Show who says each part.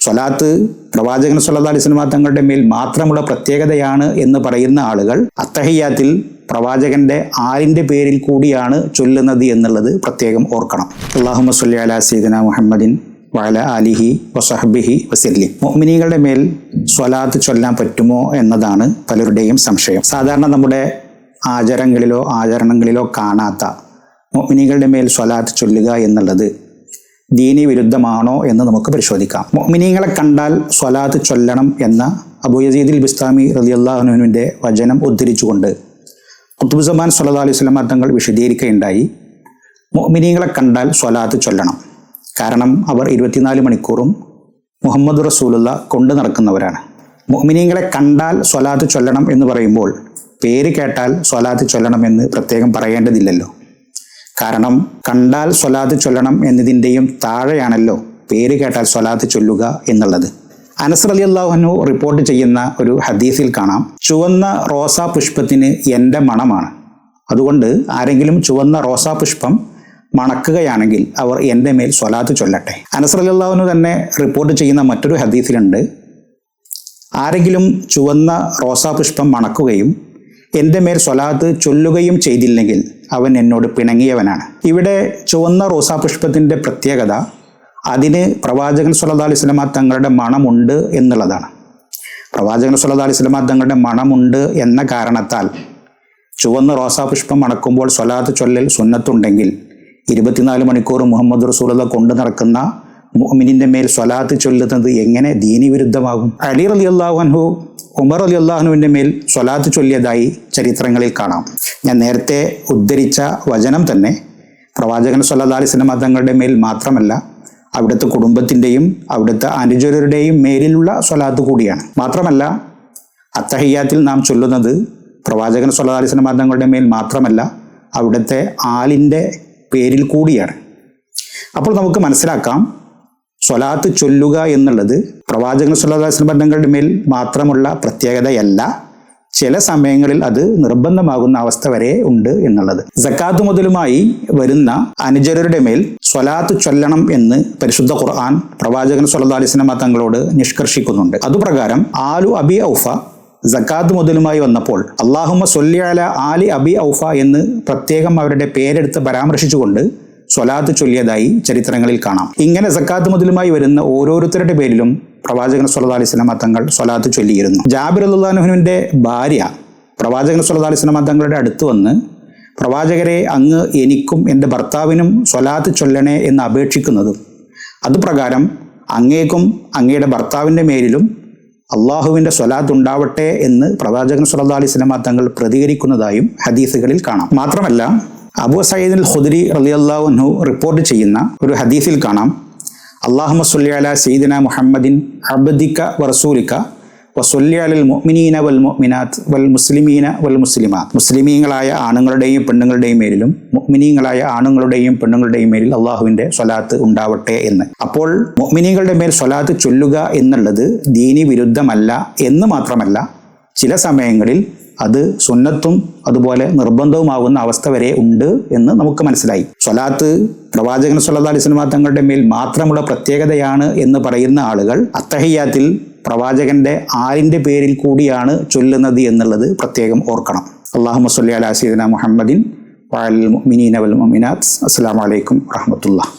Speaker 1: സ്വലാത്ത് പ്രവാചകൻ സല്ലല്ലാഹു അലൈഹി വസല്ലം തങ്ങളുടെ മേൽ മാത്രമുള്ള പ്രത്യേകതയാണ് എന്ന് പറയുന്ന ആളുകൾ അത്തഹിയ്യാത്തിൽ പ്രവാചകന്റെ ആലിന്റെ പേരിൽ കൂടിയാണ് ചൊല്ലുന്നത് എന്നുള്ളത് പ്രത്യേകം ഓർക്കണം. അല്ലാഹുമ്മ സ്വല്ലി അലാ സയ്യിദിനാ മുഹമ്മദിൻ വഅല ആലിഹി വസഹ്ബിഹി വസല്ലിം. മുഅ്മിനീങ്ങളുടെ മേൽ സ്വലാത്ത് ചൊല്ലാൻ പറ്റുമോ എന്നതാണ് പലരുടെയും സംശയം. സാധാരണ നമ്മുടെ ആചരണങ്ങളിലോ കാണാത്ത മുഅ്മിനീങ്ങളുടെ മേൽ സ്വലാത്ത് ചൊല്ലുക എന്നുള്ളത് ദീനി വിരുദ്ധമാണോ എന്ന് നമുക്ക് പരിശോധിക്കാം. മുഅ്മിനീങ്ങളെ കണ്ടാൽ സ്വലാത്ത് ചൊല്ലണം എന്ന അബൂ യസീദ് ബിസ്താമി റളിയല്ലാഹു അൻഹുവിന്റെ വചനം ഉദ്ധരിച്ചുകൊണ്ട് ഖുത്ബുൽ സമാൻ സല്ലല്ലാഹു അലൈഹി വസല്ലം തങ്ങൾ വിശദീകരിക്കുകയുണ്ടായി, മുഅ്മിനീങ്ങളെ കണ്ടാൽ സ്വലാത്ത് ചൊല്ലണം. കാരണം അവർ 24 മണിക്കൂറും മുഹമ്മദ് റസൂലുള്ള കൊണ്ടു നടക്കുന്നവരാണ്. മുഅ്മിനീങ്ങളെ കണ്ടാൽ സ്വലാത്ത് ചൊല്ലണം എന്ന് പറയുമ്പോൾ പേര് കേട്ടാൽ സ്വലാത്ത് ചൊല്ലണം എന്ന് പ്രത്യേകം പറയേണ്ടതില്ലല്ലോ. കാരണം കണ്ടാൽ സ്വലാത്ത് ചൊല്ലണം എന്നതിൻ്റെയും താഴെയാണല്ലോ പേര് കേട്ടാൽ സ്വലാത്ത് ചൊല്ലുക എന്നുള്ളത്. അനസ് റളിയല്ലാഹു അൻഹു റിപ്പോർട്ട് ചെയ്യുന്ന ഒരു ഹദീസിൽ കാണാം, ചുവന്ന റോസാ പുഷ്പത്തിന് എൻ്റെ മണമാണ്, അതുകൊണ്ട് ആരെങ്കിലും ചുവന്ന റോസാ പുഷ്പം മണക്കുകയാണെങ്കിൽ അവർ എൻ്റെ മേൽ സ്വലാത്ത് ചൊല്ലട്ടെ. അനസ് റളിയല്ലാഹു അൻഹു തന്നെ റിപ്പോർട്ട് ചെയ്യുന്ന മറ്റൊരു ഹദീസിലുണ്ട്, ആരെങ്കിലും ചുവന്ന റോസാ പുഷ്പം മണക്കുകയും എൻ്റെ മേൽ സ്വലാത്ത് ചൊല്ലുകയും ചെയ്തില്ലെങ്കിൽ അവൻ എന്നോട് പിണങ്ങിയവനാണ്. ഇവിടെ ചുവന്ന റോസാ പുഷ്പത്തിൻ്റെ പ്രത്യേകത അതിന് പ്രവാചകൻ സല്ലല്ലാഹു അലൈഹി വസല്ലം തങ്ങളുടെ മണമുണ്ട് എന്നുള്ളതാണ്. പ്രവാചകൻ സല്ലല്ലാഹു അലൈഹി വസല്ലം തങ്ങളുടെ മണമുണ്ട് എന്ന കാരണത്താൽ ചുവന്ന റോസാ പുഷ്പം മണക്കുമ്പോൾ സ്വലാത്ത് ചൊല്ലൽ സുന്നത്തുണ്ടെങ്കിൽ 24 മണിക്കൂർ മുഹമ്മദ് റസൂലുള്ളാഹി കൊണ്ടു നടക്കുന്ന മുഅ്മിനിന്റെ മേൽ സ്വലാത്ത് ചൊല്ലുന്നത് എങ്ങനെ ദീനി വിരുദ്ധമാകും? അലി റളിയല്ലാഹു അൻഹു ഉമർ റളിയല്ലാഹു അൻഹുവിന്റെ മേൽ സ്വലാത്ത് ചൊല്ലിയതായി ചരിത്രങ്ങളിൽ കാണാം. ഞാൻ നേരത്തെ ഉദ്ധരിച്ച വചനം തന്നെ പ്രവാചകൻ സല്ലല്ലാഹു അലൈഹി വസല്ലം തങ്ങളുടെ മേൽ മാത്രമല്ല, അവിടുത്തെ കുടുംബത്തിൻ്റെയും അവിടുത്തെ അനുചരരുടെയും മേലിലുള്ള സ്വലാത്ത് കൂടിയാണ്. മാത്രമല്ല അത്തഹിയ്യാത്തിൽ നാം ചൊല്ലുന്നത് പ്രവാചകൻ സല്ലല്ലാഹു അലൈഹി വസല്ലം തങ്ങളുടെ മേൽ മാത്രമല്ല, അവിടുത്തെ ആലിൻ്റെ പേരിൽ കൂടിയാണ്. അപ്പോൾ നമുക്ക് മനസ്സിലാക്കാം, സ്വലാത്ത് ചൊല്ലുക എന്നുള്ളത് പ്രവാചകൻ സല്ലല്ലാഹു അലൈഹി വസല്ലം തങ്ങളുടെ മേൽ മാത്രമുള്ള പ്രത്യേകതയല്ല, ചില സമയങ്ങളിൽ അത് നിർബന്ധമാകുന്ന അവസ്ഥ വരെ ഉണ്ട് എന്നുള്ളത്. സക്കാത്ത് മുതലുമായി വരുന്ന അനുചരരുടെ മേൽ സ്വലാത്ത് ചൊല്ലണം എന്ന് പരിശുദ്ധ ഖുർആൻ പ്രവാചകൻ സല്ലല്ലാഹു അലൈഹി വസല്ലം തങ്ങളോട് നിഷ്കർഷിക്കുന്നുണ്ട്. അതുപ്രകാരം ആലു അബി ഔഫ സക്കാത്ത് മുതലുമായി വന്നപ്പോൾ അല്ലാഹുമ്മ സ്വല്ലി അലാ ആലി അബി ഔഫ എന്ന് പ്രത്യേകം അവരുടെ പേരെടുത്ത് പരാമർശിച്ചുകൊണ്ട് സ്വലാത്ത് ചൊല്ലിയതായി ചരിത്രങ്ങളിൽ കാണാം. ഇങ്ങനെ സക്കാത്ത് മുതലുമായി വരുന്ന ഓരോരുത്തരുടെ പേരിലും പ്രവാചകൻ സല്ലല്ലാഹു അലൈഹി വസല്ലം തങ്ങൾ സ്വലാത്ത് ചൊല്ലിയിരുന്നു. ജാബിർ റളിയല്ലാഹു അൻഹുവിന്റെ ഭാര്യ പ്രവാചകൻ സല്ലല്ലാഹു അലൈഹി വസല്ലം തങ്ങളുടെ അടുത്ത് വന്ന്, പ്രവാചകരെ, അങ്ങ് എനിക്കും എൻ്റെ ഭർത്താവിനും സ്വലാത്ത് ചൊല്ലണേ എന്ന് അപേക്ഷിക്കുന്നതും അതുപ്രകാരം അങ്ങേക്കും അങ്ങയുടെ ഭർത്താവിൻ്റെ മേലിലും അള്ളാഹുവിൻ്റെ സ്വലാത്ത് ഉണ്ടാവട്ടെ എന്ന് പ്രവാചകൻ സല്ലല്ലാഹു അലൈഹി വസല്ലം തങ്ങൾ പ്രതികരിക്കുന്നതായും ഹദീസുകളിൽ കാണാം. മാത്രമല്ല അബൂ സഈദ് അൽ ഖുദ്രി റളിയല്ലാഹു അൻഹു റിപ്പോർട്ട് ചെയ്യുന്ന ഒരു ഹദീസിൽ കാണാം, അല്ലാഹുമ്മ സ്വല്ലി അലാ സയ്യിദിനാ മുഹമ്മദിൻ അബ്ദിക വറസൂലിക വസ്വല്ലി അലൽ മുഅ്മിനീന വൽ മുഅ്മിനാത്ത് വൽ മുസ്ലിമീന വൽ മുസ്ലിമാത്ത്. മുസ്ലിമീങ്ങളായ ആണുങ്ങളുടെയും പെണ്ണുങ്ങളുടെയും മേലിലും മുഅ്മിനീങ്ങളായ ആണുങ്ങളുടെയും പെണ്ണുങ്ങളുടെയും മേലിൽ അള്ളാഹുവിൻ്റെ സ്വലാത്ത് ഉണ്ടാവട്ടെ എന്ന്. അപ്പോൾ മുഅ്മിനീങ്ങളുടെ മേൽ സ്വലാത്ത് ചൊല്ലുക എന്നുള്ളത് ദീനി വിരുദ്ധമല്ല എന്ന് മാത്രമല്ല, ചില സമയങ്ങളിൽ അത് സുന്നത്തും അതുപോലെ നിർബന്ധവുമാകുന്ന അവസ്ഥ വരെ ഉണ്ട് എന്ന് നമുക്ക് മനസ്സിലായി. സ്വലാത്ത് പ്രവാചകൻ സല്ലല്ലാഹു അലൈഹി വസല്ലം തങ്ങളുടെ മേൽ മാത്രമുള്ള പ്രത്യേകതയാണ് എന്ന് പറയുന്ന ആളുകൾ അത്തഹിയ്യാത്തിൽ പ്രവാചകന്റെ ആലിന്റെ പേരിൽ കൂടിയാണ് ചൊല്ലുന്നത് എന്നുള്ളത് പ്രത്യേകം ഓർക്കണം. അല്ലാഹുമ്മ സ്വല്ലി അലാ സയ്യിദിനാ മുഹമ്മദിൻ വഅലൽ മുഅ്മിനീന വൽ മുഅ്മിനാത്ത്. അസ്സലാമു അലൈക്കും വറഹ്മത്തുള്ളാഹി.